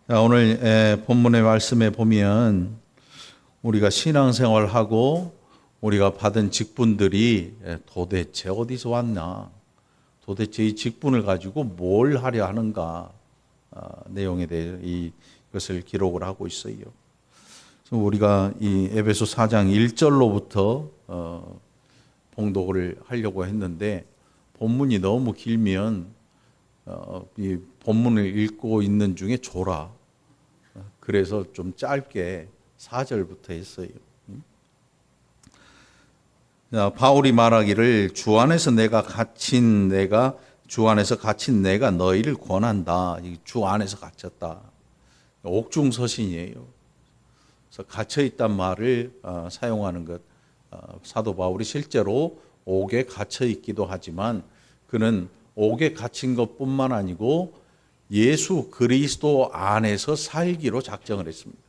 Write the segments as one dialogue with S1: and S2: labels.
S1: 자, 오늘 본문의 말씀에 보면 우리가 신앙생활하고 우리가 받은 직분들이 도대체 어디서 왔나, 도대체 이 직분을 가지고 뭘 하려 하는가 내용에 대해 이것을 기록을 하고 있어요. 그래서 우리가 이 에베소 4장 1절로부터 봉독을 하려고 했는데 본문이 너무 길면 이 본문을 읽고 있는 중에 졸아. 그래서 좀 짧게 4절부터 했어요. 바울이 말하기를 주 안에서 갇힌 내가 너희를 권한다. 주 안에서 갇혔다. 옥중서신이에요. 그래서 갇혀 있단 말을 사용하는 것. 사도 바울이 실제로 옥에 갇혀 있기도 하지만 그는 옥에 갇힌 것뿐만 아니고 예수 그리스도 안에서 살기로 작정을 했습니다.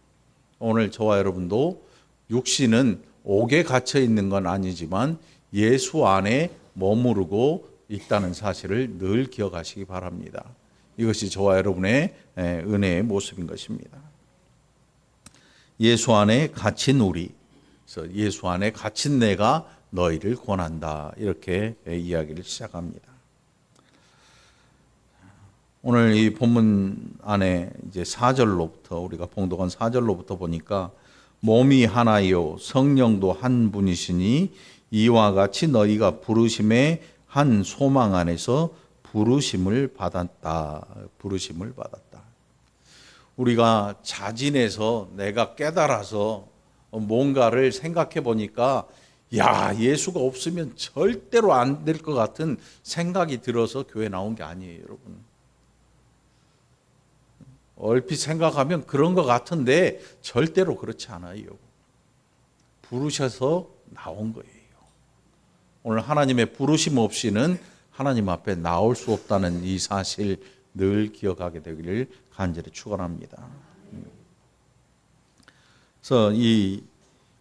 S1: 오늘 저와 여러분도 육신은 옥에 갇혀 있는 건 아니지만 예수 안에 머무르고 있다는 사실을 늘 기억하시기 바랍니다. 이것이 저와 여러분의 은혜의 모습인 것입니다. 예수 안에 갇힌 우리, 그래서 예수 안에 갇힌 내가 너희를 권한다. 이렇게 이야기를 시작합니다. 오늘 이 본문 안에 이제 4절로부터 우리가 봉독한 4절로부터 보니까 몸이 하나요 성령도 한 분이시니 이와 같이 너희가 부르심의 한 소망 안에서 부르심을 받았다. 우리가 자진해서 내가 깨달아서 뭔가를 생각해 보니까 야, 예수가 없으면 절대로 안 될 것 같은 생각이 들어서 교회 나온 게 아니에요, 여러분. 얼핏 생각하면 그런 것 같은데 절대로 그렇지 않아요. 부르셔서 나온 거예요. 오늘 하나님의 부르심 없이는 하나님 앞에 나올 수 없다는 이 사실 늘 기억하게 되기를 간절히 축원합니다. 그래서 이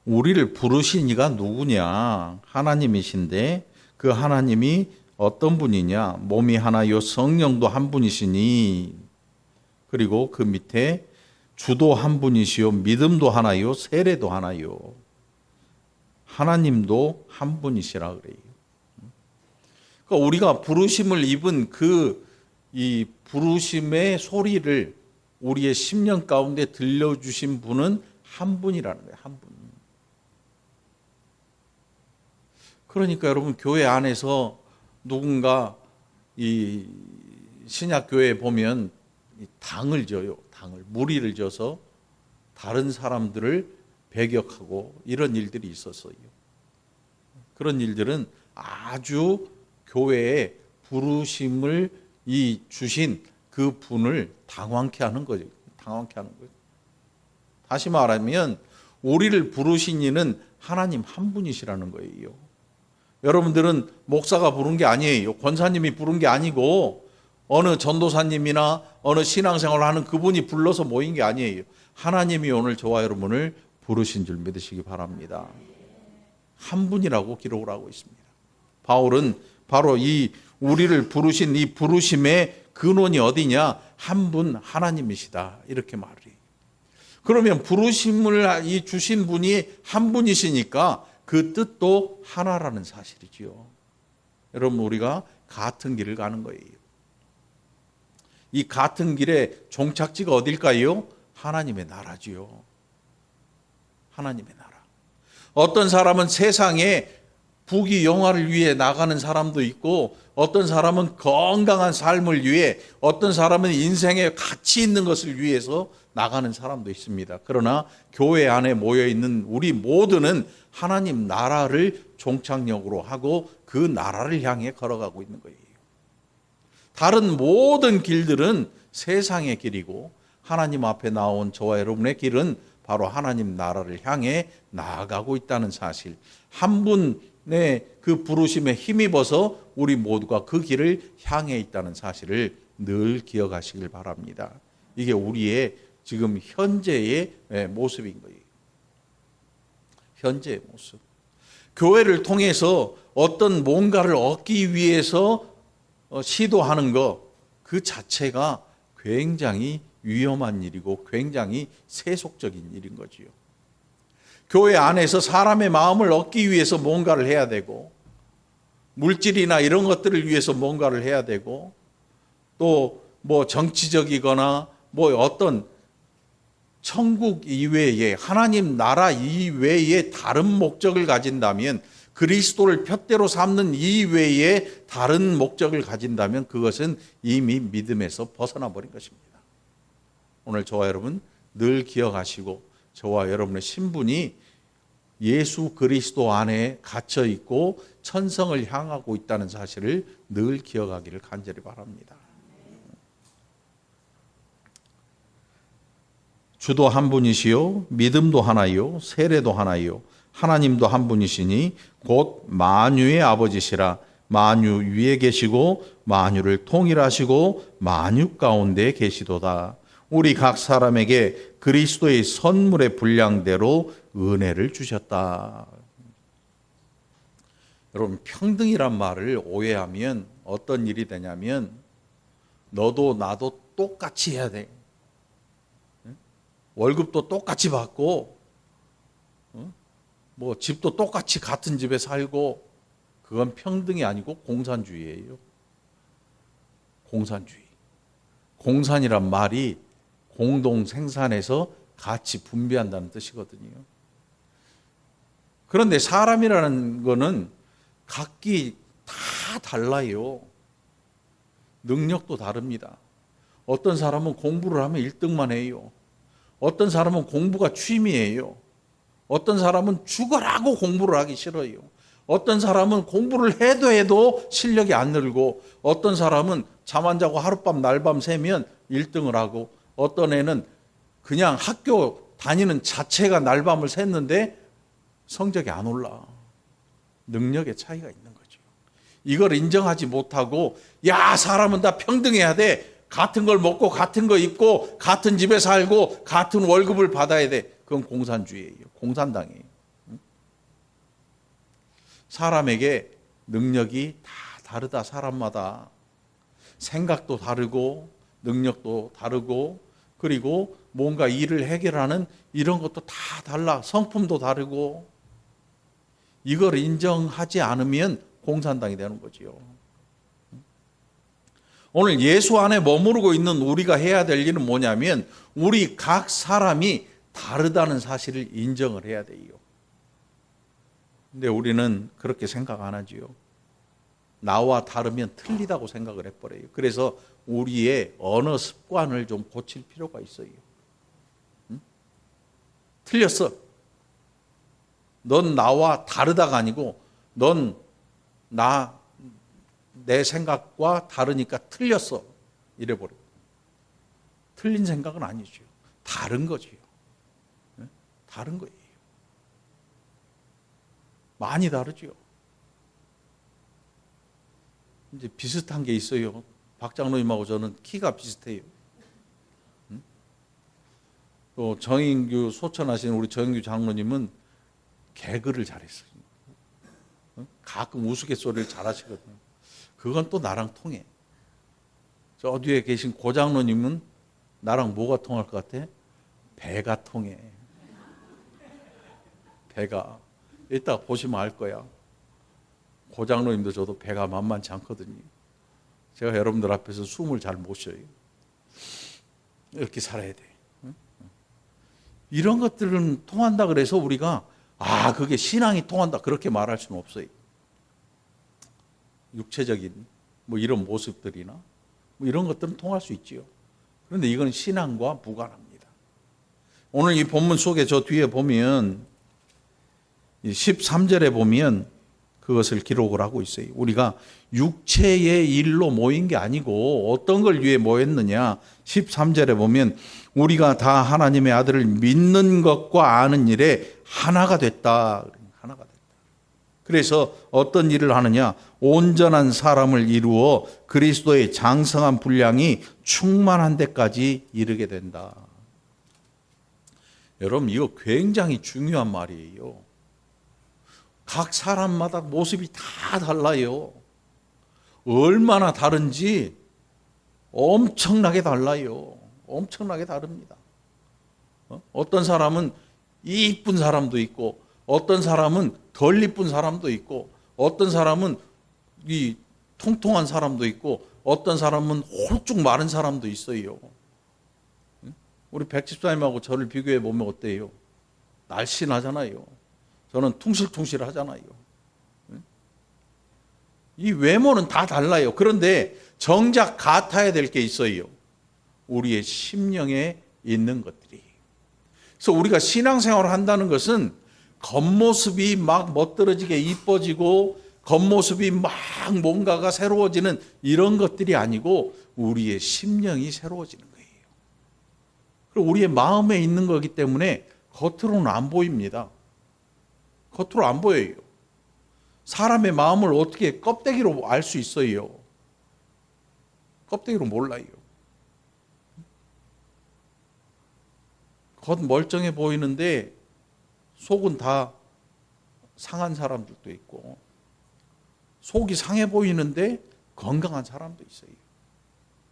S1: 우리를 부르신 이가 누구냐? 하나님이신데 그 하나님이 어떤 분이냐? 몸이 하나요 성령도 한 분이시니 그리고 그 밑에 주도 한 분이시요 믿음도 하나요 세례도 하나요 하나님도 한 분이시라 그래요. 그러니까 우리가 부르심을 입은 이 부르심의 소리를 우리의 심령 가운데 들려주신 분은 한 분이라는 거예요. 한 분. 그러니까 여러분 교회 안에서 누군가 이 신약교회에 보면 당을 져요. 무리를 져서 다른 사람들을 배격하고 이런 일들이 있었어요. 그런 일들은 아주 교회에 부르심을 주신 그 분을 당황케 하는 거죠. 다시 말하면 우리를 부르신 이는 하나님 한 분이시라는 거예요. 여러분들은 목사가 부른 게 아니에요. 권사님이 부른 게 아니고 어느 전도사님이나 어느 신앙생활을 하는 그분이 불러서 모인 게 아니에요. 하나님이 오늘 저와 여러분을 부르신 줄 믿으시기 바랍니다. 한 분이라고 기록을 하고 있습니다. 바울은 바로 이 우리를 부르신 이 부르심의 근원이 어디냐? 한 분 하나님이시다. 이렇게 말을 해요. 그러면 부르심을 주신 분이 한 분이시니까 그 뜻도 하나라는 사실이지요. 여러분 우리가 같은 길을 가는 거예요. 이 같은 길의 종착지가 어딜까요? 하나님의 나라지요. 하나님의 나라. 어떤 사람은 세상에 부귀 영화를 위해 나가는 사람도 있고 어떤 사람은 건강한 삶을 위해 어떤 사람은 인생에 가치 있는 것을 위해서 나가는 사람도 있습니다. 그러나 교회 안에 모여있는 우리 모두는 하나님 나라를 종착역으로 하고 그 나라를 향해 걸어가고 있는 거예요. 다른 모든 길들은 세상의 길이고 하나님 앞에 나온 저와 여러분의 길은 바로 하나님 나라를 향해 나아가고 있다는 사실. 한 분의 그 부르심에 힘입어서 우리 모두가 그 길을 향해 있다는 사실을 늘 기억하시길 바랍니다. 이게 우리의 지금 현재의 모습인 거예요. 현재의 모습. 교회를 통해서 어떤 뭔가를 얻기 위해서 시도하는 것 그 자체가 굉장히 위험한 일이고 굉장히 세속적인 일인 거지요. 교회 안에서 사람의 마음을 얻기 위해서 뭔가를 해야 되고, 물질이나 이런 것들을 위해서 뭔가를 해야 되고, 또 뭐 정치적이거나 뭐 어떤 천국 이외에, 하나님 나라 이외에 다른 목적을 가진다면, 그리스도를 푯대로 삼는 이외에 다른 목적을 가진다면 그것은 이미 믿음에서 벗어나 버린 것입니다. 오늘 저와 여러분 늘 기억하시고, 저와 여러분의 신분이 예수 그리스도 안에 갇혀 있고 천성을 향하고 있다는 사실을 늘 기억하기를 간절히 바랍니다. 주도 한 분이시요, 믿음도 하나요, 세례도 하나요, 하나님도 한 분이시니 곧 만유의 아버지시라. 만유 위에 계시고 만유를 통일하시고 만유 가운데 계시도다. 우리 각 사람에게 그리스도의 선물의 분량대로 은혜를 주셨다. 여러분, 평등이란 말을 오해하면 어떤 일이 되냐면, 너도 나도 똑같이 해야 돼. 월급도 똑같이 받고, 뭐 집도 똑같이 같은 집에 살고, 그건 평등이 아니고 공산주의예요. 공산주의. 공산이란 말이 공동 생산해서 같이 분배한다는 뜻이거든요. 그런데 사람이라는 거는 각기 다 달라요. 능력도 다릅니다. 어떤 사람은 공부를 하면 1등만 해요. 어떤 사람은 공부가 취미예요. 어떤 사람은 죽어라고 공부를 하기 싫어요. 어떤 사람은 공부를 해도 실력이 안 늘고, 어떤 사람은 잠 안 자고 하룻밤 날밤 새면 1등을 하고, 어떤 애는 그냥 학교 다니는 자체가 날밤을 샜는데 성적이 안 올라. 능력의 차이가 있는 거죠. 이걸 인정하지 못하고, 야, 사람은 다 평등해야 돼. 같은 걸 먹고 같은 거 입고 같은 집에 살고 같은 월급을 받아야 돼. 그건 공산주의예요. 공산당이에요. 사람에게 능력이 다 다르다. 사람마다 생각도 다르고 능력도 다르고, 그리고 뭔가 일을 해결하는 이런 것도 다 달라. 성품도 다르고. 이걸 인정하지 않으면 공산당이 되는 거지요. 오늘 예수 안에 머무르고 있는 우리가 해야 될 일은 뭐냐면, 우리 각 사람이 다르다는 사실을 인정을 해야 돼요. 근데 우리는 그렇게 생각 안 하지요. 나와 다르면 틀리다고 생각을 해버려요. 그래서 우리의 언어 습관을 좀 고칠 필요가 있어요. 응? 틀렸어. 넌 나와 다르다가 아니고, 넌 내 생각과 다르니까 틀렸어. 이래버려. 틀린 생각은 아니죠. 다른 거지요. 응? 다른 거예요. 많이 다르죠. 이제 비슷한 게 있어요. 박 장로님하고 저는 키가 비슷해요. 또 정인규 소천하시는 우리 정인규 장로님은 개그를 잘했어요. 가끔 우스갯소리를 잘하시거든요. 그건 또 나랑 통해. 저 뒤에 계신 고 장로님은 나랑 뭐가 통할 것 같아? 배가 통해. 배가. 이따 보시면 알 거야. 고 장로님도 저도 배가 만만치 않거든요. 제가 여러분들 앞에서 숨을 잘 못 쉬어요. 이렇게 살아야 돼. 이런 것들은 통한다 그래서 우리가 그게 신앙이 통한다 그렇게 말할 수는 없어요. 육체적인 뭐 이런 모습들이나 뭐 이런 것들은 통할 수 있지요. 그런데 이건 신앙과 무관합니다. 오늘 이 본문 속에 저 뒤에 보면 13절에 보면 그것을 기록을 하고 있어요. 우리가 육체의 일로 모인 게 아니고 어떤 걸 위해 모였느냐. 13절에 보면 우리가 다 하나님의 아들을 믿는 것과 아는 일에 하나가 됐다. 하나가 됐다. 그래서 어떤 일을 하느냐. 온전한 사람을 이루어 그리스도의 장성한 분량이 충만한 데까지 이르게 된다. 여러분, 이거 굉장히 중요한 말이에요. 각 사람마다 모습이 다 달라요. 얼마나 다른지 엄청나게 달라요. 엄청나게 다릅니다. 어떤 사람은 이쁜 사람도 있고, 어떤 사람은 덜 이쁜 사람도 있고, 어떤 사람은 이 통통한 사람도 있고, 어떤 사람은 홀쭉 마른 사람도 있어요. 우리 백집사님하고 저를 비교해 보면 어때요? 날씬하잖아요. 저는 퉁실퉁실하잖아요. 이 외모는 다 달라요. 그런데 정작 같아야 될 게 있어요. 우리의 심령에 있는 것들이. 그래서 우리가 신앙생활을 한다는 것은 겉모습이 막 멋들어지게 이뻐지고 겉모습이 막 뭔가가 새로워지는 이런 것들이 아니고 우리의 심령이 새로워지는 거예요. 그리고 우리의 마음에 있는 거기 때문에 겉으로는 안 보입니다. 겉으로 안 보여요. 사람의 마음을 어떻게 껍데기로 알 수 있어요? 껍데기로 몰라요. 겉 멀쩡해 보이는데 속은 다 상한 사람들도 있고, 속이 상해 보이는데 건강한 사람도 있어요.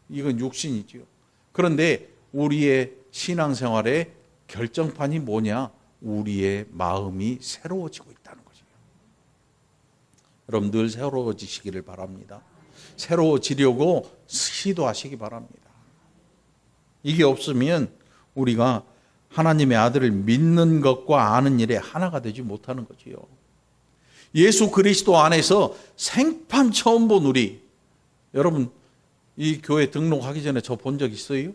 S1: 이건 육신이죠. 그런데 우리의 신앙생활의 결정판이 뭐냐? 우리의 마음이 새로워지고 있다는 거죠. 여러분 늘 새로워지시기를 바랍니다. 새로워지려고 시도하시기 바랍니다. 이게 없으면 우리가 하나님의 아들을 믿는 것과 아는 일에 하나가 되지 못하는 거지요. 예수 그리스도 안에서 생판 처음 본 우리, 여러분 이 교회 등록하기 전에 저 본 적 있어요?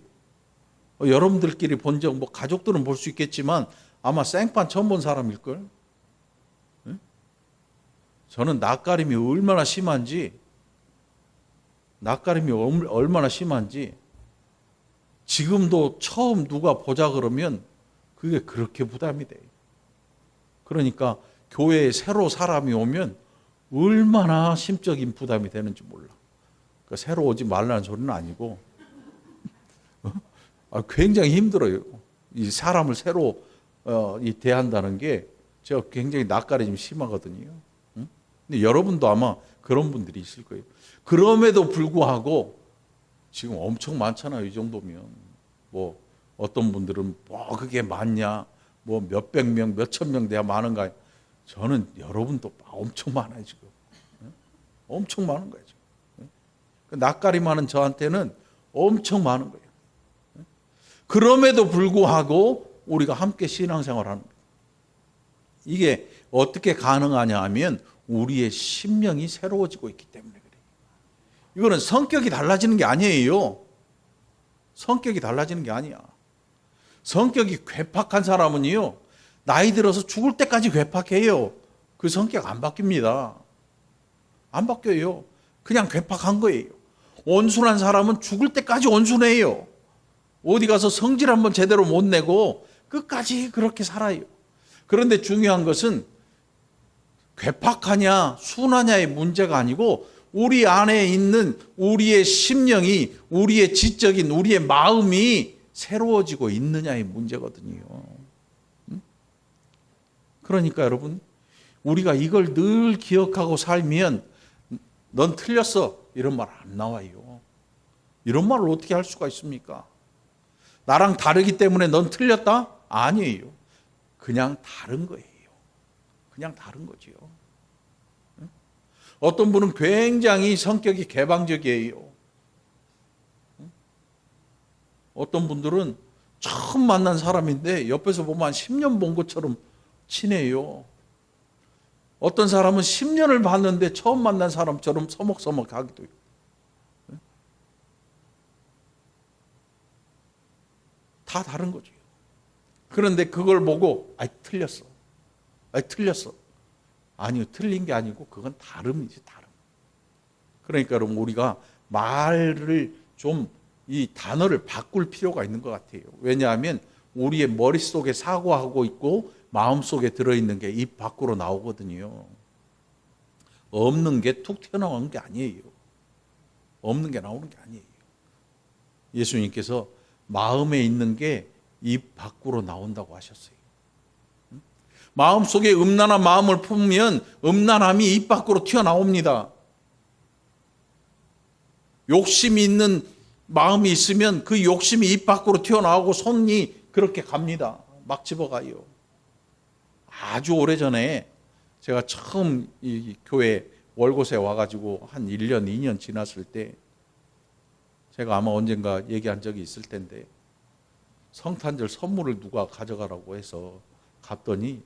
S1: 여러분들끼리 본 적, 뭐 가족들은 볼 수 있겠지만 아마 생판 처음 본 사람일걸? 저는 낯가림이 얼마나 심한지 지금도 처음 누가 보자 그러면 그게 그렇게 부담이 돼요. 그러니까 교회에 새로 사람이 오면 얼마나 심적인 부담이 되는지 몰라. 그러니까 새로 오지 말라는 소리는 아니고 굉장히 힘들어요. 이 사람을 새로 대한다는 게 제가 굉장히 낯가림이 심하거든요. 근데 여러분도 아마 그런 분들이 있을 거예요. 그럼에도 불구하고 지금 엄청 많잖아요. 이 정도면 뭐 어떤 분들은 뭐 그게 많냐, 뭐 몇백 명, 몇천 명 돼야 많은가. 저는 여러분도 엄청 많아요 지금. 엄청 많은 거예요 지금. 낯가림하는 저한테는 엄청 많은 거예요. 그럼에도 불구하고 우리가 함께 신앙생활하는 거예요. 이게 어떻게 가능하냐 하면 우리의 심령이 새로워지고 있기 때문에 그래요. 이거는 성격이 달라지는 게 아니에요. 성격이 달라지는 게 아니야. 성격이 괴팍한 사람은요, 나이 들어서 죽을 때까지 괴팍해요. 그 성격 안 바뀝니다. 안 바뀌어요. 그냥 괴팍한 거예요. 온순한 사람은 죽을 때까지 온순해요. 어디 가서 성질 한번 제대로 못 내고 끝까지 그렇게 살아요. 그런데 중요한 것은 괴팍하냐 순하냐의 문제가 아니고 우리 안에 있는 우리의 심령이, 우리의 지적인 우리의 마음이 새로워지고 있느냐의 문제거든요. 그러니까 여러분, 우리가 이걸 늘 기억하고 살면 넌 틀렸어 이런 말 안 나와요. 이런 말을 어떻게 할 수가 있습니까? 나랑 다르기 때문에 넌 틀렸다? 아니에요. 그냥 다른 거예요. 그냥 다른 거지요. 어떤 분은 굉장히 성격이 개방적이에요. 어떤 분들은 처음 만난 사람인데 옆에서 보면 한 10년 본 것처럼 친해요. 어떤 사람은 10년을 봤는데 처음 만난 사람처럼 서먹서먹하기도 해요. 다 다른 거죠. 그런데 그걸 보고 틀렸어. 틀렸어. 아니요, 틀린 게 아니고 그건 다름이지, 다름. 그러니까 여러분 우리가 말을 좀 이 단어를 바꿀 필요가 있는 것 같아요. 왜냐하면 우리의 머릿속에 사고하고 있고 마음속에 들어있는 게 입 밖으로 나오거든요. 없는 게 툭 튀어나오는 게 아니에요. 없는 게 나오는 게 아니에요. 예수님께서 마음에 있는 게 입 밖으로 나온다고 하셨어요. 마음속에 음란한 마음을 품으면 음란함이 입 밖으로 튀어나옵니다. 욕심이 있는 마음이 있으면 그 욕심이 입 밖으로 튀어나오고 손이 그렇게 갑니다. 막 집어가요. 아주 오래전에 제가 처음 이 교회 월곶에 와가지고 한 1년, 2년 지났을 때 제가 아마 언젠가 얘기한 적이 있을 텐데 성탄절 선물을 누가 가져가라고 해서 갔더니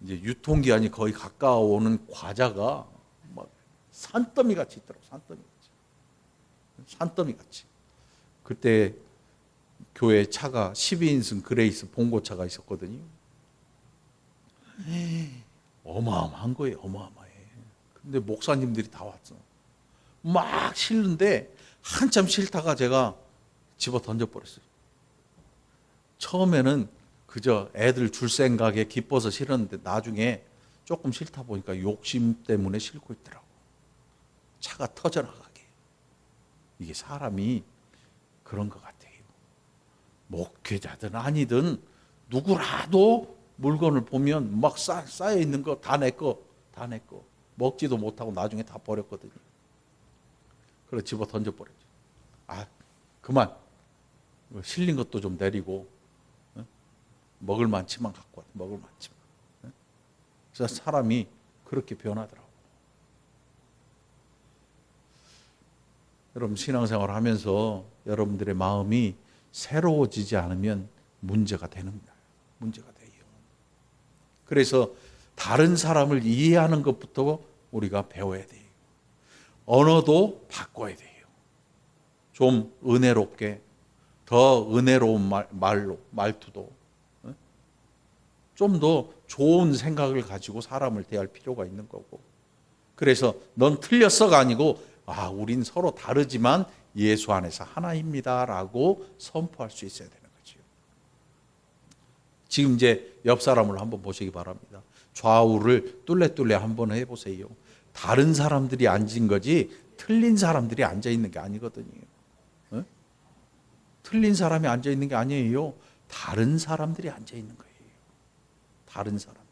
S1: 이제 유통기한이 거의 가까워오는 과자가 막 산더미 같이 있더라고. 산더미 같이. 그때 교회 차가 12인승 그레이스 봉고차가 있었거든요. 어마어마한 거예요. 어마어마해. 근데 목사님들이 다 왔어. 막 실는데 한참 실다가 제가 집어 던져버렸어요. 처음에는 그저 애들 줄 생각에 기뻐서 실었는데 나중에 조금 싫다 보니까 욕심 때문에 싣고 있더라고. 차가 터져나가게. 이게 사람이 그런 것 같아요. 목회자든 아니든 누구라도 물건을 보면 막 쌓여 있는 거 다 내 거, 다 내 거. 먹지도 못하고 나중에 다 버렸거든요. 그래서 집어 던져버렸죠. 아, 그만. 실린 것도 좀 내리고 먹을 만치만 갖고 와. 먹을 만치만. 그래서 사람이 그렇게 변하더라고요. 여러분 신앙생활을 하면서 여러분들의 마음이 새로워지지 않으면 문제가 되는 거예요. 문제가 돼요. 그래서 다른 사람을 이해하는 것부터 우리가 배워야 돼요. 언어도 바꿔야 돼요. 좀 은혜롭게, 더 은혜로운 말투도 좀 더 좋은 생각을 가지고 사람을 대할 필요가 있는 거고. 그래서 넌 틀렸어가 아니고 우린 서로 다르지만 예수 안에서 하나입니다라고 선포할 수 있어야 되는 거죠. 지금 이제 옆 사람을 한번 보시기 바랍니다. 좌우를 뚫레뚫레 한번 해보세요. 다른 사람들이 앉은 거지 틀린 사람들이 앉아 있는 게 아니거든요. 틀린 사람이 앉아 있는 게 아니에요. 다른 사람들이 앉아 있는 거예요. 다른 사람들.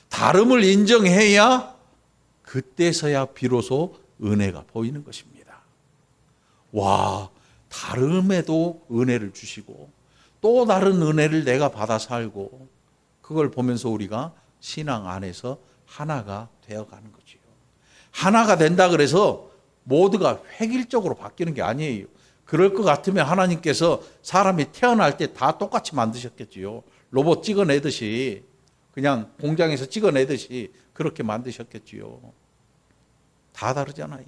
S1: 다름을 인정해야 그때서야 비로소 은혜가 보이는 것입니다. 와, 다름에도 은혜를 주시고 또 다른 은혜를 내가 받아 살고 그걸 보면서 우리가 신앙 안에서 하나가 되어가는 거지요. 하나가 된다 그래서 모두가 획일적으로 바뀌는 게 아니에요. 그럴 것 같으면 하나님께서 사람이 태어날 때 다 똑같이 만드셨겠지요. 로봇 찍어내듯이 그냥 공장에서 찍어내듯이 그렇게 만드셨겠지요. 다 다르잖아요.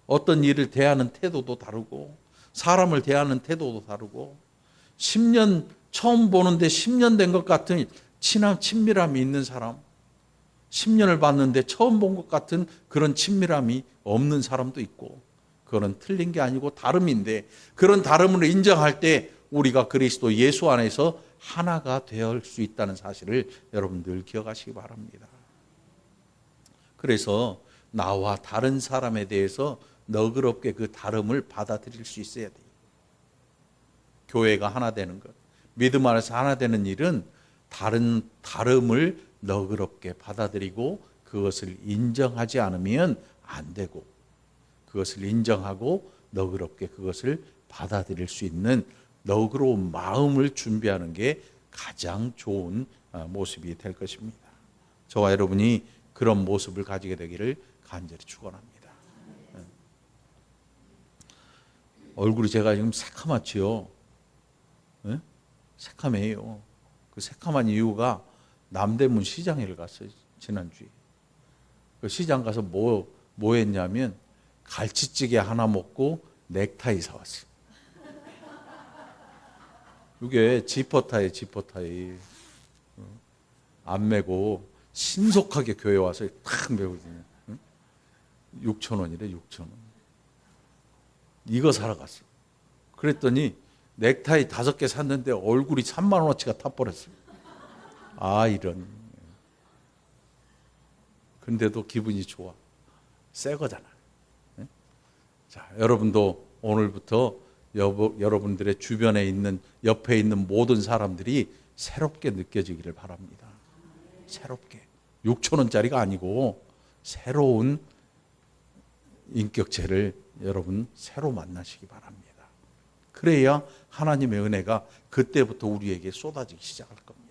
S1: 어떤 일을 대하는 태도도 다르고 사람을 대하는 태도도 다르고 10년 처음 보는데 10년 된 것 같은 친밀함이 있는 사람, 10년을 봤는데 처음 본 것 같은 그런 친밀함이 없는 사람도 있고 그거는 틀린 게 아니고 다름인데 그런 다름을 인정할 때 우리가 그리스도 예수 안에서 하나가 될 수 있다는 사실을 여러분들 기억하시기 바랍니다. 그래서 나와 다른 사람에 대해서 너그럽게 그 다름을 받아들일 수 있어야 돼요. 교회가 하나 되는 것, 믿음 안에서 하나 되는 일은 다름을 너그럽게 받아들이고 그것을 인정하지 않으면 안 되고 그것을 인정하고 너그럽게 그것을 받아들일 수 있는 너그러운 마음을 준비하는 게 가장 좋은 모습이 될 것입니다. 저와 여러분이 그런 모습을 가지게 되기를 간절히 축원합니다. 얼굴이 제가 지금 새카맣지요. 네? 새카매요. 그 새카만 이유가 남대문 시장에를 갔어요. 지난주에. 그 시장 가서 뭐 했냐면 갈치찌개 하나 먹고 넥타이 사왔어요. 이게 지퍼타이 안 메고 신속하게 교회 와서 탁 메고 6,000원이래 6,000원. 이거 사러 갔어. 그랬더니 넥타이 5개 샀는데 얼굴이 3만 원어치가 타버렸어요. 이런. 근데도 기분이 좋아. 새 거잖아. 자, 여러분도 오늘부터 여러분들의 주변에 있는 옆에 있는 모든 사람들이 새롭게 느껴지기를 바랍니다. 새롭게 6,000원짜리가 아니고 새로운 인격체를 여러분 새로 만나시기 바랍니다. 그래야 하나님의 은혜가 그때부터 우리에게 쏟아지기 시작할 겁니다.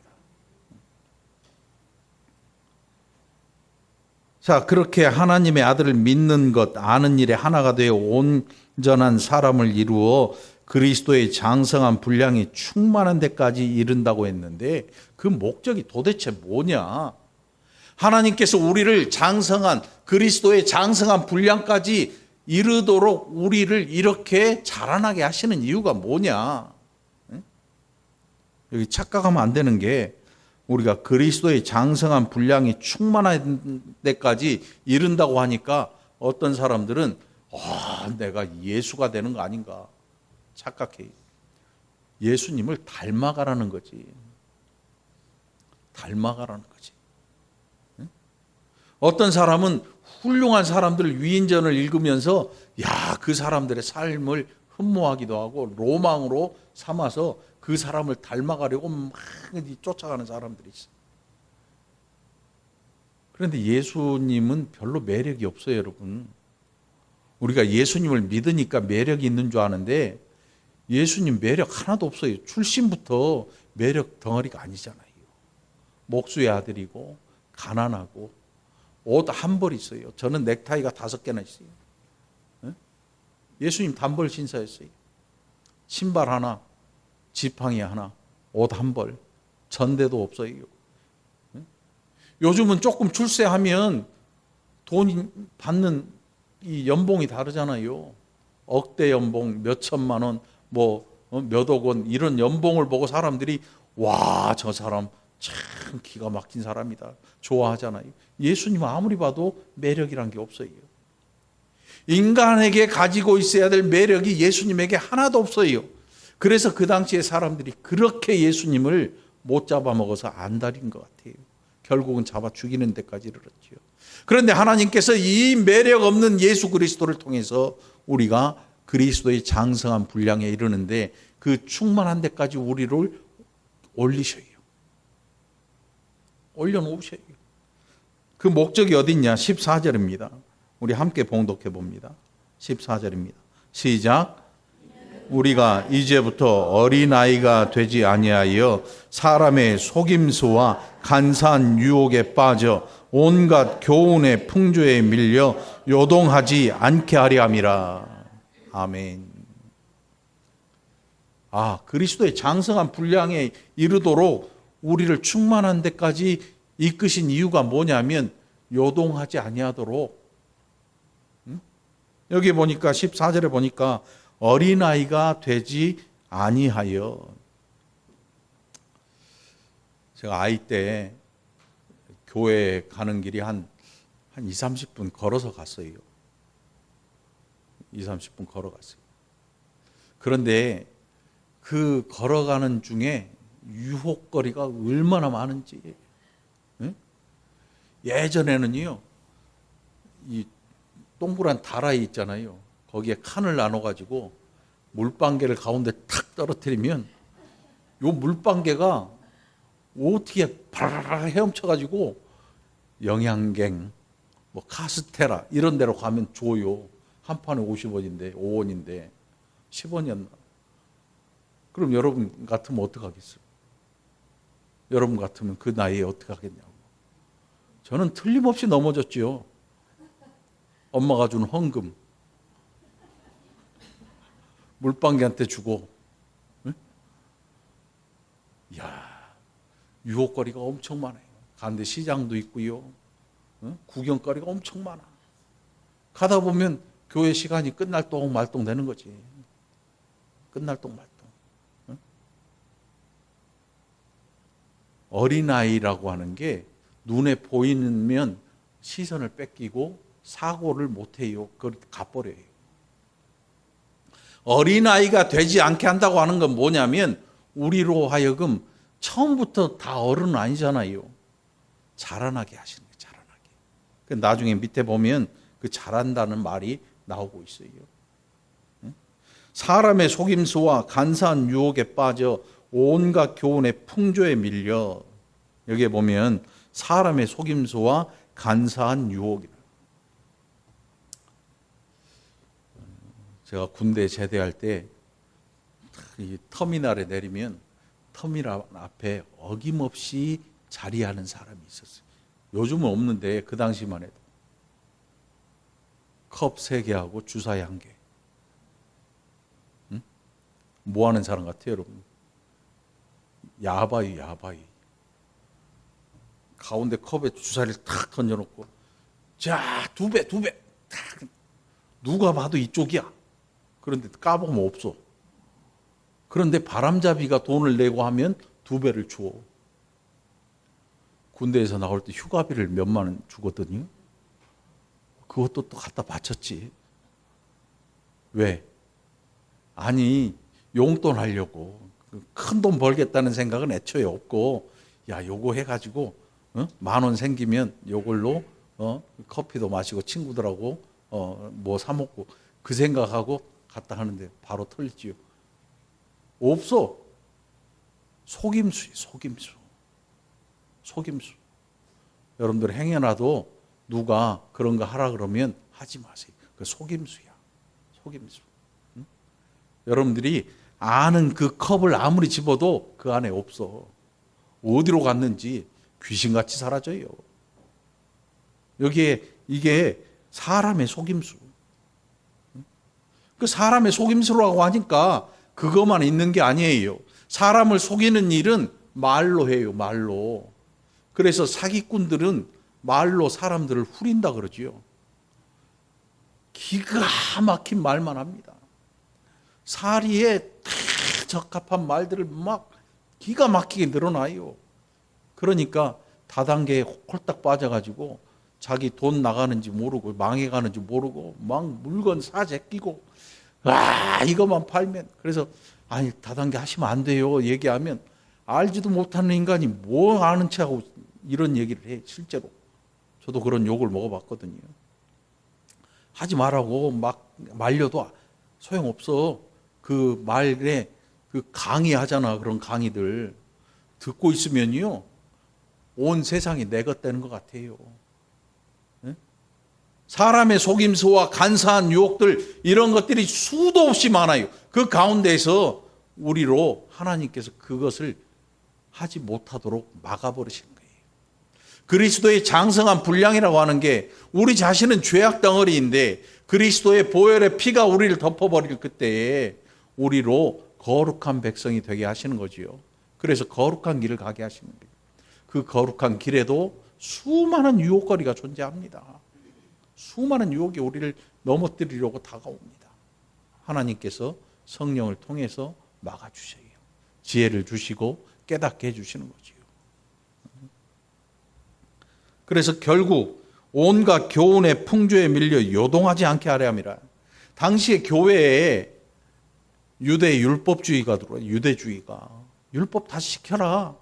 S1: 자, 그렇게 하나님의 아들을 믿는 것, 아는 일에 하나가 되어 온전한 사람을 이루어 그리스도의 장성한 분량이 충만한 데까지 이른다고 했는데 그 목적이 도대체 뭐냐? 하나님께서 우리를 장성한 그리스도의 장성한 분량까지 이르도록 우리를 이렇게 자라나게 하시는 이유가 뭐냐? 여기 착각하면 안 되는 게 우리가 그리스도의 장성한 분량이 충만한 데까지 이른다고 하니까 어떤 사람들은 내가 예수가 되는 거 아닌가 착각해요. 예수님을 닮아가라는 거지. 닮아가라는 거지. 어떤 사람은 훌륭한 사람들 위인전을 읽으면서 그 사람들의 삶을 흠모하기도 하고 로망으로 삼아서 그 사람을 닮아가려고 막 쫓아가는 사람들이 있어요. 그런데 예수님은 별로 매력이 없어요, 여러분. 우리가 예수님을 믿으니까 매력이 있는 줄 아는데 예수님 매력 하나도 없어요. 출신부터 매력 덩어리가 아니잖아요. 목수의 아들이고 가난하고 옷 한 벌 있어요. 저는 넥타이가 5개나 있어요. 예수님 단벌 신사였어요. 신발 하나, 지팡이 하나, 옷 한 벌, 전대도 없어요. 요즘은 조금 출세하면 돈 받는 이 연봉이 다르잖아요. 억대 연봉, 몇 천만 원, 몇억 원 이런 연봉을 보고 사람들이 저 사람 참 기가 막힌 사람이다 좋아하잖아요. 예수님은 아무리 봐도 매력이란 게 없어요. 인간에게 가지고 있어야 될 매력이 예수님에게 하나도 없어요. 그래서 그 당시에 사람들이 그렇게 예수님을 못 잡아먹어서 안달인 것 같아요. 결국은 잡아 죽이는 데까지 이르렀죠. 그런데 하나님께서 이 매력 없는 예수 그리스도를 통해서 우리가 그리스도의 장성한 분량에 이르는데 그 충만한 데까지 우리를 올리셔요. 올려놓으셔요. 그 목적이 어디 있냐? 14절입니다. 우리 함께 봉독해 봅니다. 14절입니다. 시작. 우리가 이제부터 어린아이가 되지 아니하여 사람의 속임수와 간사한 유혹에 빠져 온갖 교훈의 풍조에 밀려 요동하지 않게 하려 함이라. 아멘. 그리스도의 장성한 분량에 이르도록 우리를 충만한 데까지 이끄신 이유가 뭐냐면 요동하지 아니하도록. 여기 보니까 14절에 보니까 어린아이가 되지 아니하여. 제가 아이 때 교회 가는 길이 한 2, 30분 걸어서 갔어요. 2, 30분 걸어갔어요. 그런데 그 걸어가는 중에 유혹거리가 얼마나 많은지. 예전에는요, 이 동그란 다라이 있잖아요. 거기에 칸을 나눠가지고 물방개를 가운데 탁 떨어뜨리면 요 물방개가 어떻게 바라라 헤엄쳐가지고 영양갱, 카스테라 이런 데로 가면 줘요. 한 판에 50원인데 5원인데 10원이었나. 그럼 여러분 같으면 어떡하겠어요? 여러분 같으면 그 나이에 어떻게 하겠냐고. 저는 틀림없이 넘어졌지요. 엄마가 준 헌금 물방개한테 주고. 유혹거리가 엄청 많아요. 가는데 시장도 있고요. 구경거리가 엄청 많아. 가다 보면 교회 시간이 끝날 똥 말똥 되는 거지. 끝날 똥 말똥. 어린아이라고 하는 게 눈에 보이면 시선을 뺏기고 사고를 못해요. 그걸 가버려요. 어린아이가 되지 않게 한다고 하는 건 뭐냐면 우리로 하여금 처음부터 다 어른은 아니잖아요. 자라나게 하시는 거예요. 자라나게. 나중에 밑에 보면 그 자란다는 말이 나오고 있어요. 사람의 속임수와 간사한 유혹에 빠져 온갖 교훈의 풍조에 밀려. 여기에 보면 사람의 속임수와 간사한 유혹이라. 제가 군대 제대할 때 이 터미널에 내리면 터미널 앞에 어김없이 자리하는 사람이 있었어요. 요즘은 없는데 그 당시만 해도 컵 3개하고 주사위 1개. 응? 뭐 하는 사람 같아요, 여러분? 야바이. 가운데 컵에 주사위를 탁 던져놓고, 자, 2배. 탁. 누가 봐도 이쪽이야. 그런데 까보면 없어. 그런데 바람잡이가 돈을 내고 하면 2배를 줘. 군대에서 나올 때 휴가비를 몇만 원 주거든요. 그것도 또 갖다 바쳤지. 왜? 아니, 용돈 하려고. 큰 돈 벌겠다는 생각은 애초에 없고, 야, 요거 해가지고, 10,000원 생기면 요걸로, 커피도 마시고 친구들하고, 뭐 사먹고, 그 생각하고 갖다 하는데 바로 털지요. 없어. 속임수. 여러분들 행여라도 누가 그런 거 하라 그러면 하지 마세요. 그 속임수야. 응? 여러분들이 아는 그 컵을 아무리 집어도 그 안에 없어. 어디로 갔는지 귀신같이 사라져요. 여기에 이게 사람의 속임수. 그 사람의 속임수라고 하니까 그것만 있는 게 아니에요. 사람을 속이는 일은 말로 해요, 말로. 그래서 사기꾼들은 말로 사람들을 후린다 그러지요. 기가 막힌 말만 합니다. 사리에 딱 적합한 말들을 막 기가 막히게 늘어나요. 그러니까 다단계에 홀딱 빠져가지고 자기 돈 나가는지 모르고 망해가는지 모르고 막 물건 사재끼고 이것만 팔면. 그래서 아니 다단계 하시면 안 돼요 얘기하면 알지도 못하는 인간이 뭐 아는 체하고 이런 얘기를 해. 실제로 저도 그런 욕을 먹어봤거든요. 하지 말라고 막 말려도 소용없어. 그 말에 그 강의하잖아. 그런 강의들 듣고 있으면요 온 세상이 내 것 되는 것 같아요. 사람의 속임수와 간사한 유혹들, 이런 것들이 수도 없이 많아요. 그 가운데에서 우리로 하나님께서 그것을 하지 못하도록 막아버리시는 거예요. 그리스도의 장성한 분량이라고 하는 게 우리 자신은 죄악 덩어리인데 그리스도의 보혈의 피가 우리를 덮어버릴 그때에 우리로 거룩한 백성이 되게 하시는 거지요. 그래서 거룩한 길을 가게 하시는 거예요. 그 거룩한 길에도 수많은 유혹거리가 존재합니다. 수많은 유혹이 우리를 넘어뜨리려고 다가옵니다. 하나님께서 성령을 통해서 막아주셔요. 지혜를 주시고 깨닫게 해주시는 거지요. 그래서 결국 온갖 교훈의 풍조에 밀려 요동하지 않게 하려 함이라. 당시의 교회에 유대 율법주의가 들어와요. 유대주의가. 율법 다 시켜라.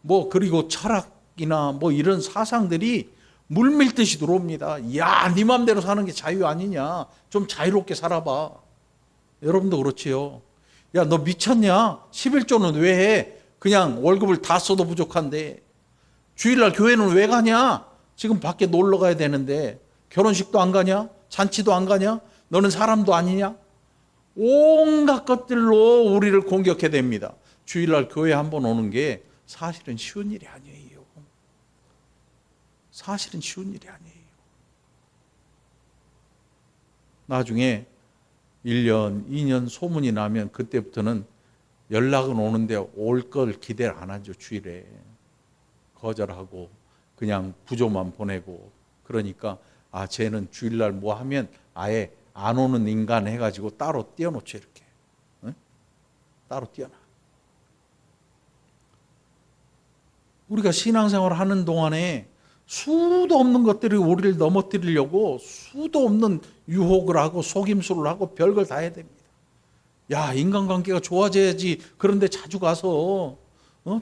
S1: 뭐 그리고 철학이나 뭐 이런 사상들이 물밀듯이 들어옵니다. 야, 네 맘대로 사는 게 자유 아니냐. 좀 자유롭게 살아봐. 여러분도 그렇지요. 야, 너 미쳤냐? 11조는 왜 해? 그냥 월급을 다 써도 부족한데. 주일날 교회는 왜 가냐? 지금 밖에 놀러 가야 되는데. 결혼식도 안 가냐? 잔치도 안 가냐? 너는 사람도 아니냐? 온갖 것들로 우리를 공격해 댑니다. 주일날 교회 한번 오는 게 사실은 쉬운 일이 아니에요. 사실은 쉬운 일이 아니에요. 나중에 1년, 2년 소문이 나면 그때부터는 연락은 오는데 올 걸 기대를 안 하죠. 주일에. 거절하고 그냥 부조만 보내고. 그러니까 쟤는 주일날 뭐 하면 아예 안 오는 인간 해가지고 따로 띄워놓죠. 이렇게. 응? 따로 띄워놔. 우리가 신앙생활을 하는 동안에 수도 없는 것들이 우리를 넘어뜨리려고 수도 없는 유혹을 하고 속임수를 하고 별걸 다 해야 됩니다. 야, 인간관계가 좋아져야지. 그런데 자주 가서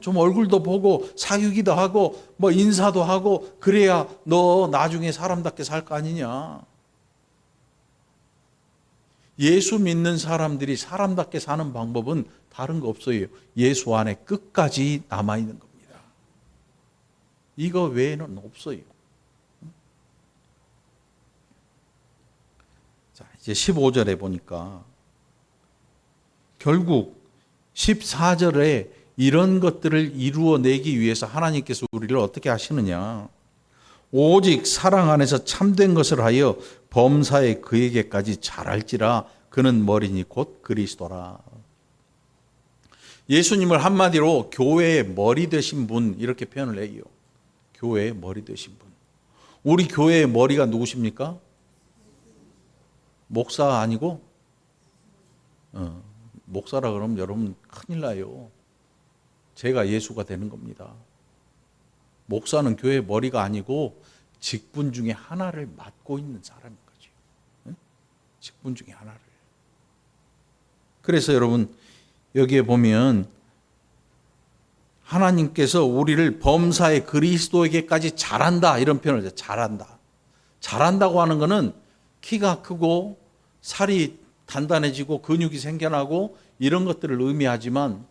S1: 좀 얼굴도 보고 사귀기도 하고 뭐 인사도 하고 그래야 너 나중에 사람답게 살 거 아니냐. 예수 믿는 사람들이 사람답게 사는 방법은 다른 거 없어요. 예수 안에 끝까지 남아있는 겁니다. 이거 외에는 없어요. 자, 이제 15절에 보니까 결국 14절에 이런 것들을 이루어내기 위해서 하나님께서 우리를 어떻게 하시느냐. 오직 사랑 안에서 참된 것을 하여 범사에 그에게까지 잘할지라. 그는 머리니 곧 그리스도라. 예수님을 한마디로 교회의 머리 되신 분 이렇게 표현을 해요. 교회의 머리 되신 분. 우리 교회의 머리가 누구십니까? 목사 아니고? 목사라 그러면 여러분 큰일 나요. 제가 예수가 되는 겁니다. 목사는 교회의 머리가 아니고 직분 중에 하나를 맡고 있는 사람인 거죠. 직분 중에 하나를. 그래서 여러분 여기에 보면 하나님께서 우리를 범사의 그리스도에게까지 잘한다 이런 표현을 해요. 잘한다. 잘한다고 하는 것은 키가 크고 살이 단단해지고 근육이 생겨나고 이런 것들을 의미하지만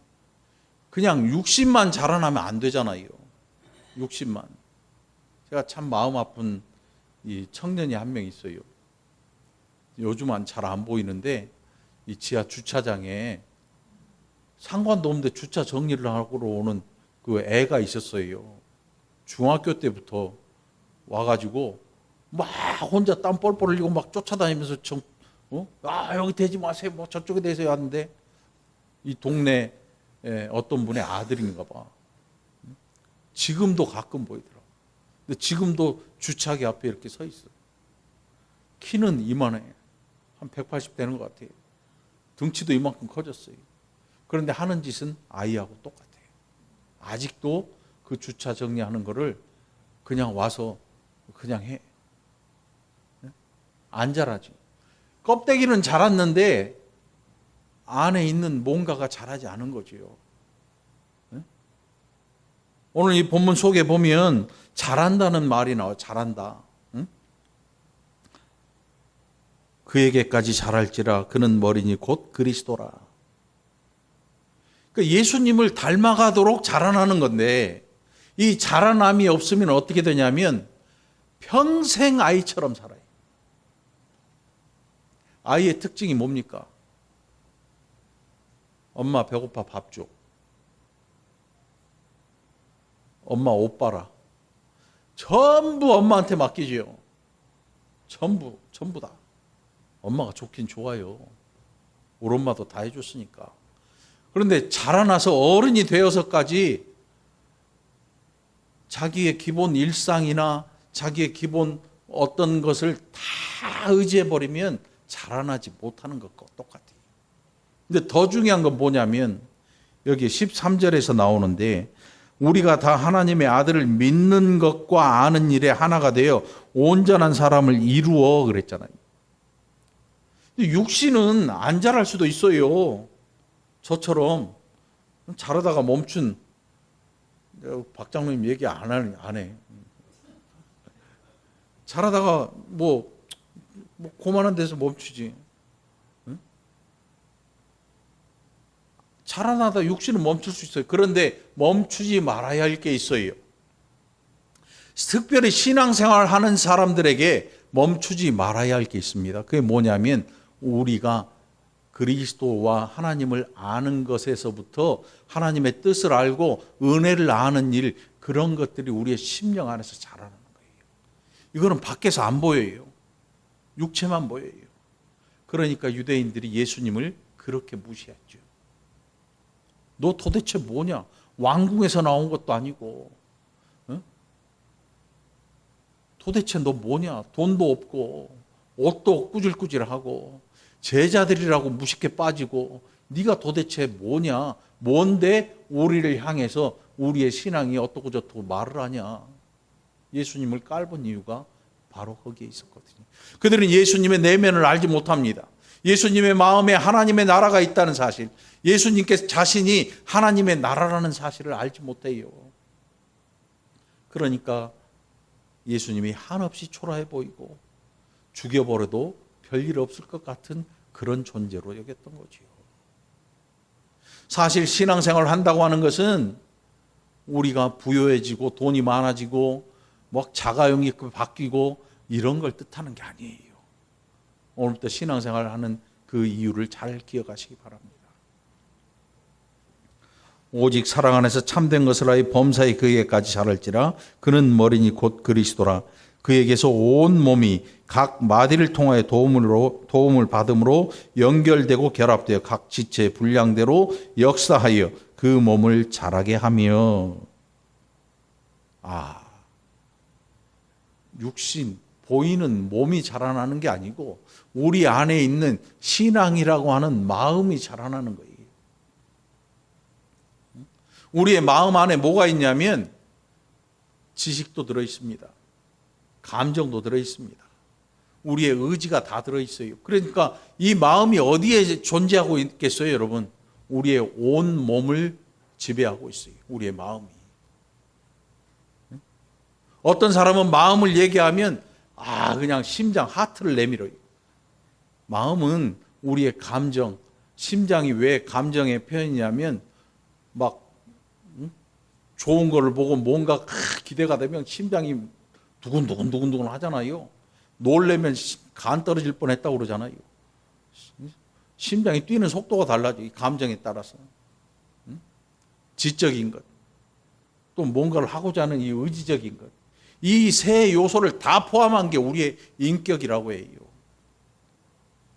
S1: 그냥 육신만 자라나면 안 되잖아요. 육신만. 제가 참 마음 아픈 이 청년이 한 명 있어요. 요즘은 잘 안 보이는데 이 지하 주차장에 상관도 없는데 주차 정리를 하러 오는 그 애가 있었어요. 중학교 때부터 와가지고 막 혼자 땀 뻘뻘 흘리고 막 쫓아다니면서 여기 대지 마세요. 뭐 저쪽에 대세요 하는데 이 동네 어떤 분의 아들인가 봐. 지금도 가끔 보이더라고. 근데 지금도 주차기 앞에 이렇게 서 있어. 키는 이만해. 한 180 되는 것 같아요. 등치도 이만큼 커졌어요. 그런데 하는 짓은 아이하고 똑같아요. 아직도 그 주차 정리하는 거를 그냥 와서 그냥 해. 안 자라지. 껍데기는 자랐는데 안에 있는 뭔가가 자라지 않은 거지요. 오늘 이 본문 속에 보면 잘한다는 말이 나와요. 잘한다. 그에게까지 잘할지라. 그는 머리니 곧 그리스도라. 그러니까 예수님을 닮아가도록 자라나는 건데 이 자라남이 없으면 어떻게 되냐면 평생 아이처럼 살아요. 아이의 특징이 뭡니까? 엄마 배고파 밥 줘. 엄마 옷 봐라. 전부 엄마한테 맡기지요. 전부 다. 엄마가 좋긴 좋아요. 우리 엄마도 다 해줬으니까. 그런데 자라나서 어른이 되어서까지 자기의 기본 일상이나 자기의 기본 어떤 것을 다 의지해버리면 자라나지 못하는 것과 똑같아요. 근데 더 중요한 건 뭐냐면 여기 13절에서 나오는데 우리가 다 하나님의 아들을 믿는 것과 아는 일에 하나가 되어 온전한 사람을 이루어 그랬잖아요. 육신은 안 자랄 수도 있어요. 저처럼 자라다가 멈춘 박 장로님 얘기 안 해. 자라다가 뭐 고만한 데서 멈추지. 응? 자라나다 육신은 멈출 수 있어요. 그런데 멈추지 말아야 할 게 있어요. 특별히 신앙생활 하는 사람들에게 멈추지 말아야 할 게 있습니다. 그게 뭐냐면 우리가 그리스도와 하나님을 아는 것에서부터 하나님의 뜻을 알고 은혜를 아는 일, 그런 것들이 우리의 심령 안에서 자라는 거예요. 이거는 밖에서 안 보여요. 육체만 보여요. 그러니까 유대인들이 예수님을 그렇게 무시했죠. 너 도대체 뭐냐? 왕궁에서 나온 것도 아니고, 응? 도대체 너 뭐냐? 돈도 없고 옷도 꾸질꾸질하고 제자들이라고 무식해 빠지고 네가 도대체 뭐냐? 뭔데 우리를 향해서 우리의 신앙이 어떻고 저떻고 말을 하냐? 예수님을 깔본 이유가 바로 거기에 있었거든요. 그들은 예수님의 내면을 알지 못합니다. 예수님의 마음에 하나님의 나라가 있다는 사실, 예수님께서 자신이 하나님의 나라라는 사실을 알지 못해요. 그러니까 예수님이 한없이 초라해 보이고 죽여버려도 별일 없을 것 같은 그런 존재로 여겼던 거지요. 사실 신앙생활을 한다고 하는 것은 우리가 부유해지고 돈이 많아지고 뭐 자가용이 바뀌고 이런 걸 뜻하는 게 아니에요. 오늘부터 신앙생활을 하는 그 이유를 잘 기억하시기 바랍니다. 오직 사랑 안에서 참된 것을 하여 범사에 그에게까지 자랄지라. 그는 머리니 곧 그리스도라. 그에게서 온 몸이 각 마디를 통하여 도움을 받음으로 연결되고 결합되어 각 지체의 분량대로 역사하여 그 몸을 자라게 하며. 육신, 보이는 몸이 자라나는 게 아니고 우리 안에 있는 신앙이라고 하는 마음이 자라나는 거예요. 우리의 마음 안에 뭐가 있냐면 지식도 들어있습니다. 감정도 들어있습니다. 우리의 의지가 다 들어있어요. 그러니까 이 마음이 어디에 존재하고 있겠어요, 여러분? 우리의 온 몸을 지배하고 있어요. 우리의 마음이. 어떤 사람은 마음을 얘기하면 그냥 심장, 하트를 내밀어요. 마음은 우리의 감정, 심장이 왜 감정의 표현이냐면 막 좋은 거를 보고 뭔가 기대가 되면 심장이 두근두근 하잖아요. 놀래면 간 떨어질 뻔했다고 그러잖아요. 심장이 뛰는 속도가 달라져, 이 감정에 따라서. 지적인 것, 또 뭔가를 하고자 하는 이 의지적인 것, 이 세 요소를 다 포함한 게 우리의 인격이라고 해요.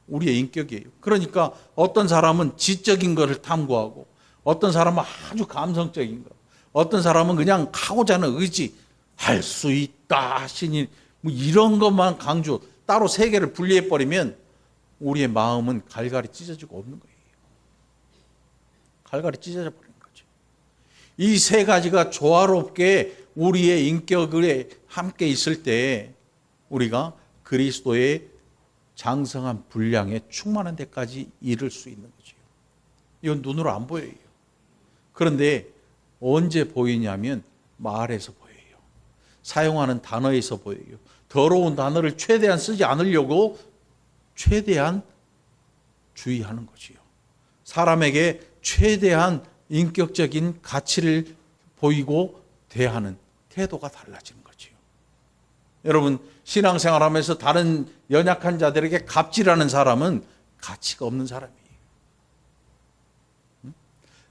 S1: 우리의 인격이에요. 그러니까 어떤 사람은 지적인 것을 탐구하고, 어떤 사람은 아주 감성적인 것, 어떤 사람은 그냥 하고자 하는 의지, 할 수 있다 하시니 뭐 이런 것만 강조, 따로 세 개를 분리해버리면 우리의 마음은 갈갈이 찢어지고 없는 거예요. 갈갈이 찢어져 버리는 거죠. 이 세 가지가 조화롭게 우리의 인격에 함께 있을 때 우리가 그리스도의 장성한 분량에 충만한 데까지 이를 수 있는 거죠. 이건 눈으로 안 보여요. 그런데 언제 보이냐면 말에서 보여요. 사용하는 단어에서 보여요. 더러운 단어를 최대한 쓰지 않으려고 최대한 주의하는 거지요. 사람에게 최대한 인격적인 가치를 보이고 대하는 태도가 달라지는 거지요. 여러분, 신앙생활하면서 다른 연약한 자들에게 갑질하는 사람은 가치가 없는 사람이에요.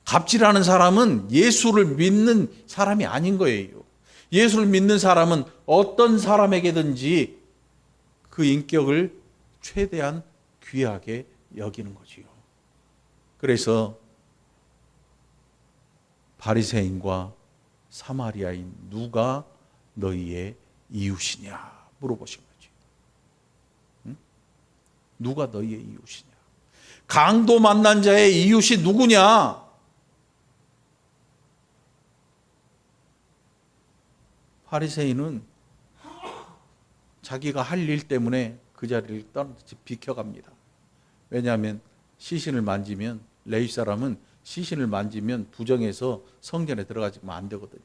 S1: 갑질하는 사람은 예수를 믿는 사람이 아닌 거예요. 예수를 믿는 사람은 어떤 사람에게든지 그 인격을 최대한 귀하게 여기는 거지요. 그래서 바리새인과 사마리아인 누가 너희의 이웃이냐 물어보신 거지. 응? 누가 너희의 이웃이냐? 강도 만난 자의 이웃이 누구냐? 바리새인은 자기가 할 일 때문에 그 자리를 비켜갑니다. 왜냐하면 시신을 만지면, 레위 사람은 시신을 만지면 부정해서 성전에 들어가지면 안 되거든요.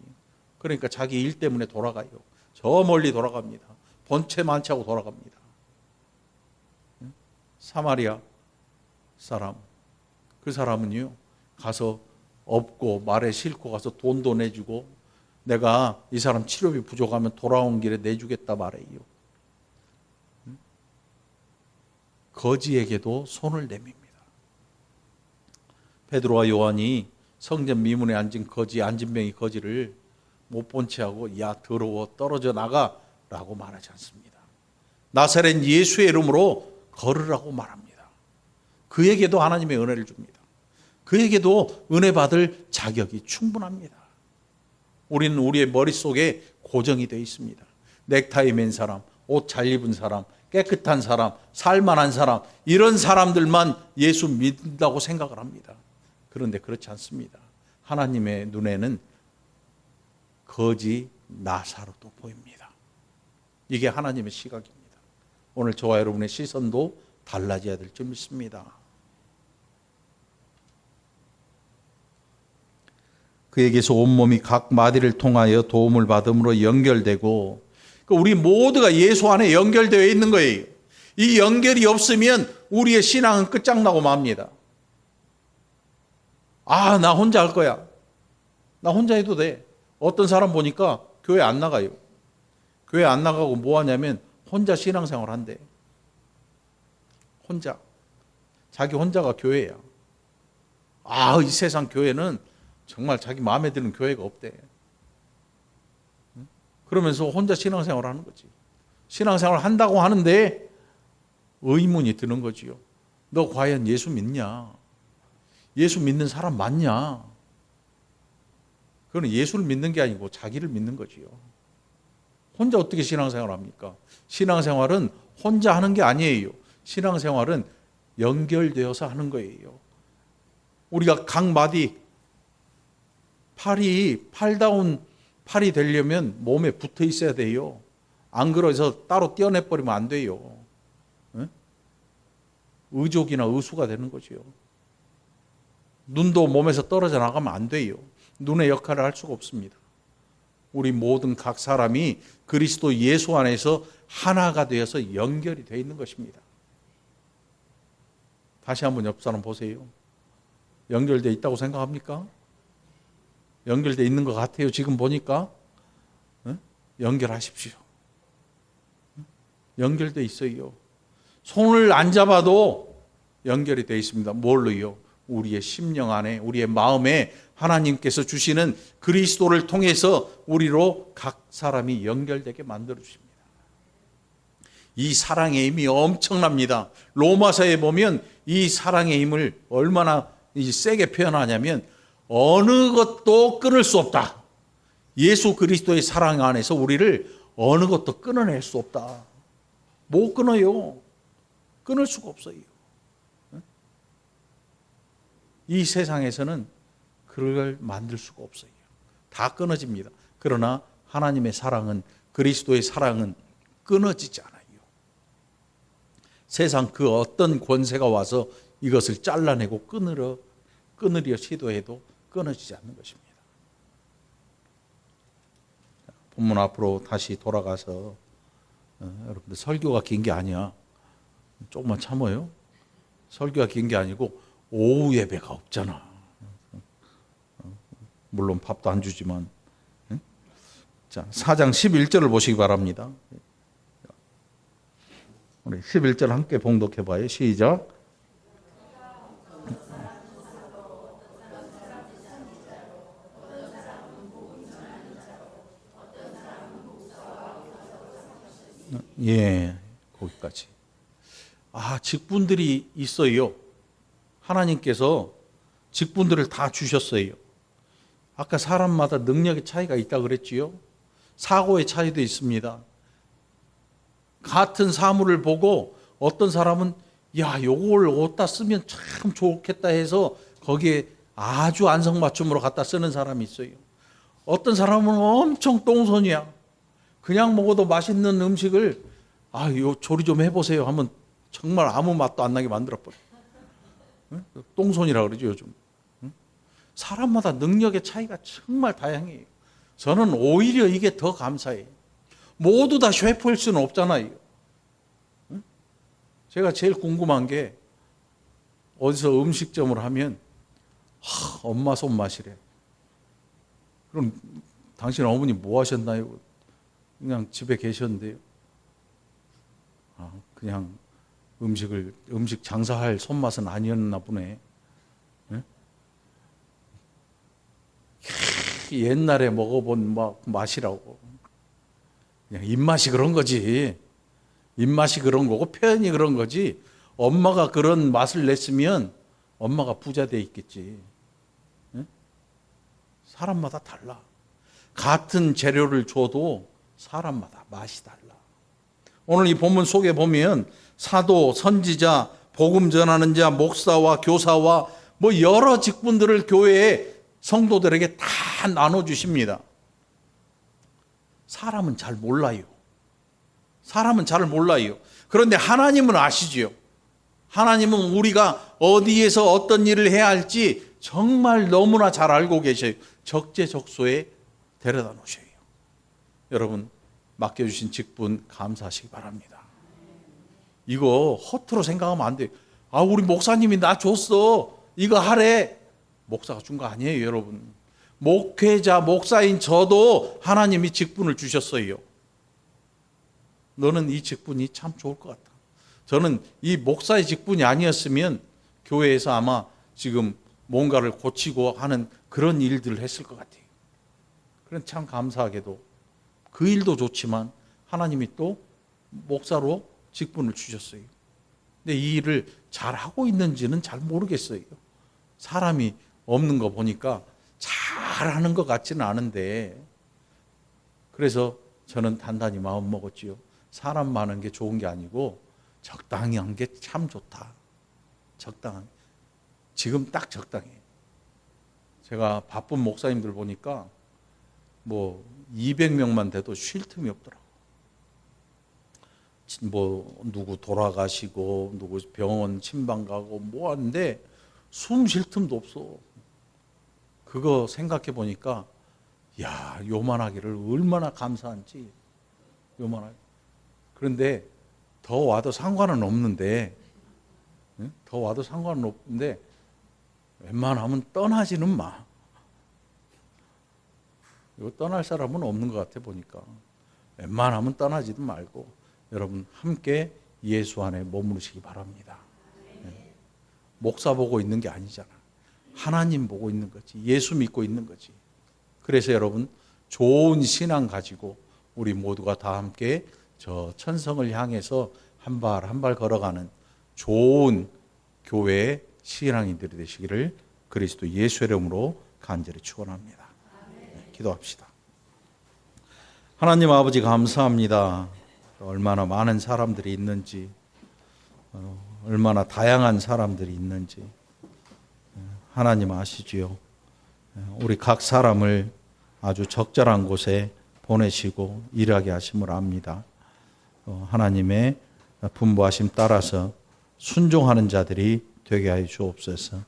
S1: 그러니까 자기 일 때문에 돌아가요. 저 멀리 돌아갑니다. 본체 만취하고 돌아갑니다. 사마리아 사람, 그 사람은요, 가서 업고 말에 싣고 가서 돈도 내주고, 내가 이 사람 치료비 부족하면 돌아온 길에 내주겠다 말해요. 거지에게도 손을 내밉니다. 베드로와 요한이 성전 미문에 앉은 거지, 안진뱅이 거지를 못 본 채하고 야 더러워 떨어져 나가라고 말하지 않습니다. 나사렛 예수의 이름으로 걸으라고 말합니다. 그에게도 하나님의 은혜를 줍니다. 그에게도 은혜 받을 자격이 충분합니다. 우리는 우리의 머릿속에 고정이 되어 있습니다. 넥타이 맨 사람, 옷 잘 입은 사람, 깨끗한 사람, 살만한 사람, 이런 사람들만 예수 믿는다고 생각을 합니다. 그런데 그렇지 않습니다. 하나님의 눈에는 거지 나사로도 보입니다. 이게 하나님의 시각입니다. 오늘 저와 여러분의 시선도 달라져야 될 줄 믿습니다. 그에게서 온몸이 각 마디를 통하여 도움을 받음으로 연결되고, 우리 모두가 예수 안에 연결되어 있는 거예요. 이 연결이 없으면 우리의 신앙은 끝장나고 맙니다. 나 혼자 할 거야. 나 혼자 해도 돼. 어떤 사람 보니까 교회 안 나가요. 교회 안 나가고 뭐 하냐면 혼자 신앙생활 한대. 혼자. 자기 혼자가 교회야. 이 세상 교회는 정말 자기 마음에 드는 교회가 없대. 그러면서 혼자 신앙생활을 하는 거지. 신앙생활을 한다고 하는데 의문이 드는 거지요. 너 과연 예수 믿냐? 예수 믿는 사람 맞냐? 그건 예수를 믿는 게 아니고 자기를 믿는 거지요. 혼자 어떻게 신앙생활을 합니까? 신앙생활은 혼자 하는 게 아니에요. 신앙생활은 연결되어서 하는 거예요. 우리가 각 마디 팔다운 팔이 되려면 몸에 붙어 있어야 돼요. 안 그래서 따로 떼어내버리면 안 돼요. 의족이나 의수가 되는 거죠. 눈도 몸에서 떨어져 나가면 안 돼요. 눈의 역할을 할 수가 없습니다. 우리 모든 각 사람이 그리스도 예수 안에서 하나가 되어서 연결이 되어 있는 것입니다. 다시 한번 옆 사람 보세요. 연결되어 있다고 생각합니까? 연결되어 있는 것 같아요. 지금 보니까. 연결하십시오. 연결되어 있어요. 손을 안 잡아도 연결이 되어 있습니다. 뭘로요? 우리의 심령 안에, 우리의 마음에 하나님께서 주시는 그리스도를 통해서 우리로 각 사람이 연결되게 만들어 주십니다. 이 사랑의 힘이 엄청납니다. 로마서에 보면 이 사랑의 힘을 얼마나 세게 표현하냐면 어느 것도 끊을 수 없다. 예수 그리스도의 사랑 안에서 우리를 어느 것도 끊어낼 수 없다. 못 끊어요. 끊을 수가 없어요. 이 세상에서는 그걸 만들 수가 없어요. 다 끊어집니다. 그러나 하나님의 사랑은, 그리스도의 사랑은 끊어지지 않아요. 세상 그 어떤 권세가 와서 이것을 잘라내고 끊으려 시도해도 끊어지지 않는 것입니다. 본문 앞으로 다시 돌아가서 여러분들 설교가 긴 게 아니야. 조금만 참아요. 설교가 긴 게 아니고 오후 예배가 없잖아. 물론 밥도 안 주지만. 자, 4장 11절을 보시기 바랍니다. 우리 11절 함께 봉독해 봐요. 시작. 예, 거기까지. 직분들이 있어요. 하나님께서 직분들을 다 주셨어요. 아까 사람마다 능력의 차이가 있다 그랬지요. 사고의 차이도 있습니다. 같은 사물을 보고 어떤 사람은 요걸 어디다 쓰면 참 좋겠다 해서 거기에 아주 안성맞춤으로 갖다 쓰는 사람이 있어요. 어떤 사람은 엄청 똥손이야. 그냥 먹어도 맛있는 음식을 요 조리 좀 해보세요 하면 정말 아무 맛도 안 나게 만들어버려. 똥손이라 그러죠 요즘. 사람마다 능력의 차이가 정말 다양해요. 저는 오히려 이게 더 감사해요. 모두 다 셰프일 수는 없잖아요. 제가 제일 궁금한 게 어디서 음식점을 하면 엄마 손맛이래. 그럼 당신 어머니 뭐 하셨나요? 그냥 집에 계셨는데요. 그냥 음식 장사할 손맛은 아니었나 보네. 옛날에 먹어본 맛이라고. 그냥 입맛이 그런 거지. 입맛이 그런 거고 표현이 그런 거지. 엄마가 그런 맛을 냈으면 엄마가 부자 돼 있겠지. 사람마다 달라. 같은 재료를 줘도 사람마다 맛이 달라. 오늘 이 본문 속에 보면 사도, 선지자, 복음 전하는 자, 목사와 교사와 여러 직분들을 교회에 성도들에게 다 나눠주십니다. 사람은 잘 몰라요. 사람은 잘 몰라요. 그런데 하나님은 아시지요. 하나님은 우리가 어디에서 어떤 일을 해야 할지 정말 너무나 잘 알고 계셔요. 적재적소에 데려다 놓으셔요. 여러분, 맡겨주신 직분 감사하시기 바랍니다. 이거 허투루 생각하면 안 돼요. 우리 목사님이 나 줬어. 이거 하래. 목사가 준 거 아니에요, 여러분. 목회자, 목사인 저도 하나님이 직분을 주셨어요. 너는 이 직분이 참 좋을 것 같다. 저는 이 목사의 직분이 아니었으면 교회에서 아마 지금 뭔가를 고치고 하는 그런 일들을 했을 것 같아요. 그런 참 감사하게도 그 일도 좋지만 하나님이 또 목사로 직분을 주셨어요. 근데 이 일을 잘하고 있는지는 잘 모르겠어요. 사람이 없는 거 보니까 잘하는 것 같지는 않은데, 그래서 저는 단단히 마음 먹었지요. 사람 많은 게 좋은 게 아니고 적당히 한 게 참 좋다. 적당한. 지금 딱 적당해요. 제가 바쁜 목사님들 보니까 뭐 200명만 돼도 쉴 틈이 없더라고. 뭐 누구 돌아가시고 누구 병원 침방 가고 뭐 하는데 숨 쉴 틈도 없어. 그거 생각해 보니까 야, 요만하기를 얼마나 감사한지. 요만하게. 그런데 더 와도 상관은 없는데, 더 와도 상관은 없는데 웬만하면 떠나지는 마. 이거 떠날 사람은 없는 것 같아 보니까. 웬만하면 떠나지도 말고 여러분 함께 예수 안에 머무르시기 바랍니다. 목사 보고 있는 게 아니잖아. 하나님 보고 있는 거지. 예수 믿고 있는 거지. 그래서 여러분 좋은 신앙 가지고 우리 모두가 다 함께 저 천성을 향해서 한 발 한 발 걸어가는 좋은 교회의 신앙인들이 되시기를 그리스도 예수의 이름으로 간절히 축원합니다. 기도합시다. 하나님 아버지 감사합니다. 얼마나 많은 사람들이 있는지, 얼마나 다양한 사람들이 있는지 하나님 아시지요. 우리 각 사람을 아주 적절한 곳에 보내시고 일하게 하심을 압니다. 하나님의 분부하심 따라서 순종하는 자들이 되게 하여 주옵소서.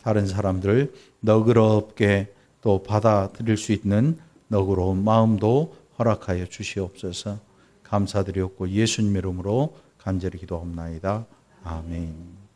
S1: 다른 사람들 너그럽게 또 받아들일 수 있는 너그러운 마음도 허락하여 주시옵소서. 감사드리옵고 예수님 이름으로 간절히 기도합나이다. 아멘.